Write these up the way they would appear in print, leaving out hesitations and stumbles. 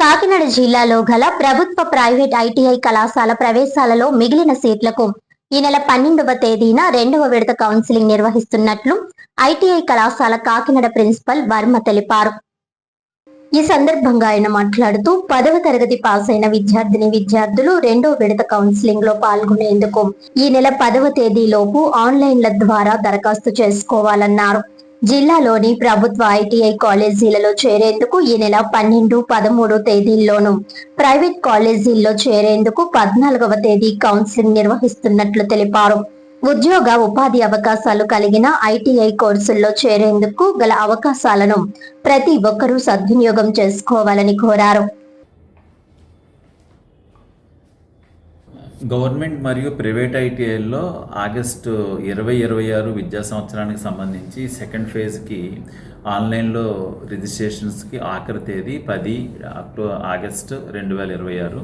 కాకినాడ జిల్లాలో గల ప్రభుత్వ ప్రైవేట్ ఐటీఐ కళాశాల ప్రవేశాలలో మిగిలిన సీట్లకు ఈ నెల 12వ తేదీన 2వ విడత కౌన్సిలింగ్ నిర్వహిస్తున్నట్లు ఐటీఐ కళాశాల కాకినాడ ప్రిన్సిపల్ వర్మ తెలిపారు. ఈ సందర్భంగా ఆయన మాట్లాడుతూ 10వ తరగతి పాస్ అయిన విద్యార్థులు 2వ విడత కౌన్సిలింగ్ లో పాల్గొనేందుకు ఈ నెల 10వ తేదీలోపు ఆన్లైన్ల ద్వారా దరఖాస్తు చేసుకోవాలన్నారు. జిల్లాలోని ప్రభుత్వ ఐటీఐ కాలేజీలలో చేరేందుకు ఈ నెల 12, 13 తేదీల్లోనూ ప్రైవేట్ కాలేజీల్లో చేరేందుకు 14వ తేదీ కౌన్సిలింగ్ నిర్వహిస్తున్నట్లు తెలిపారు. ఉద్యోగ ఉపాధి అవకాశాలు కలిగిన ఐటీఐ కోర్సుల్లో చేరేందుకు గల అవకాశాలను ప్రతి ఒక్కరూ సద్వినియోగం చేసుకోవాలని కోరారు. గవర్నమెంట్ మరియు ప్రైవేట్ ఐటీఐల్లో ఆగస్టు 2026 విద్యా సంవత్సరానికి సంబంధించి సెకండ్ ఫేజ్కి ఆన్లైన్లో రిజిస్ట్రేషన్స్కి ఆఖరి తేదీ 10 ఆగస్టు 2026.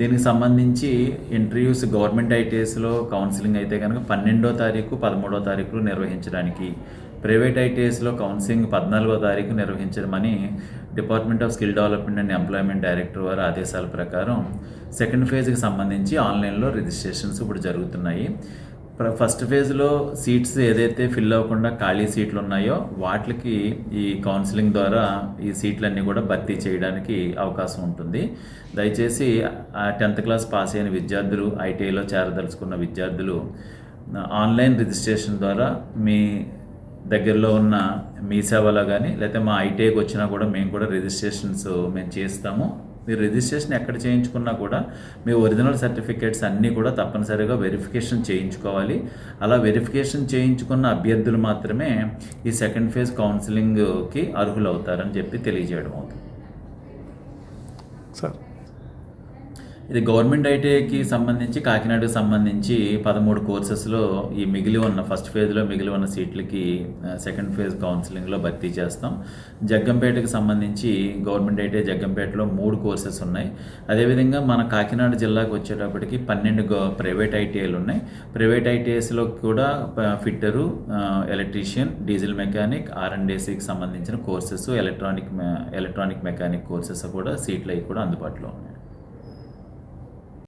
దీనికి సంబంధించి ఇంటర్వ్యూస్ గవర్నమెంట్ ఐటీఐస్లో కౌన్సిలింగ్ అయితే కనుక 12వ తారీఖు 13వ తారీఖులు నిర్వహించడానికి, ప్రైవేట్ ఐటీఐస్లో కౌన్సిలింగ్ 14వ తారీఖు నిర్వహించడమని department of skill development and employment director వారి ఆదేశాల ప్రకారం సెకండ్ ఫేజ్కి సంబంధించి ఆన్లైన్లో రిజిస్ట్రేషన్స్ ఇప్పుడు జరుగుతున్నాయి. ఫస్ట్ ఫేజ్లో సీట్స్ ఏదైతే ఫిల్ అవ్వకుండా ఖాళీ సీట్లు ఉన్నాయో వాటికి ఈ కౌన్సిలింగ్ ద్వారా ఈ సీట్లన్నీ కూడా భర్తీ చేయడానికి అవకాశం ఉంటుంది. దయచేసి 10th క్లాస్ పాస్ అయిన విద్యార్థులు, ఐటీఐలో చేరదలుచుకున్న విద్యార్థులు ఆన్లైన్ రిజిస్ట్రేషన్ ద్వారా మీ దగ్గరలో ఉన్న మీ సేవలో కానీ లేకపోతే మా ఐటీఐకి వచ్చినా కూడా మేము కూడా రిజిస్ట్రేషన్స్ మేము చేస్తాము. మీరు రిజిస్ట్రేషన్ ఎక్కడ చేయించుకున్నా కూడా మీ ఒరిజినల్ సర్టిఫికేట్స్ అన్నీ కూడా తప్పనిసరిగా వెరిఫికేషన్ చేయించుకోవాలి. అలా వెరిఫికేషన్ చేయించుకున్న అభ్యర్థులు మాత్రమే ఈ సెకండ్ ఫేజ్ కౌన్సిలింగ్కి అర్హులు అవుతారని చెప్పి తెలియజేయడం అవుతుంది. సార్, ఇది గవర్నమెంట్ ఐటీఐకి సంబంధించి కాకినాడకు సంబంధించి 13 కోర్సెస్లో ఈ మిగిలి ఉన్న ఫస్ట్ ఫేజ్లో మిగిలి ఉన్న సీట్లకి సెకండ్ ఫేజ్ కౌన్సిలింగ్లో భర్తీ చేస్తాం. జగ్గంపేటకి సంబంధించి గవర్నమెంట్ ఐటీఐ జగ్గంపేటలో 3 కోర్సెస్ ఉన్నాయి. అదేవిధంగా మన కాకినాడ జిల్లాకు వచ్చేటప్పటికి 12 ప్రైవేట్ ఐటీఐలు ఉన్నాయి. ప్రైవేట్ ఐటీఐస్లో కూడా ఫిట్టరు, ఎలక్ట్రీషియన్, డీజిల్ మెకానిక్, R&Dకి సంబంధించిన కోర్సెస్, ఎలక్ట్రానిక్ మెకానిక్ కోర్సెస్ కూడా సీట్లు అవి కూడా అందుబాటులో ఉన్నాయి.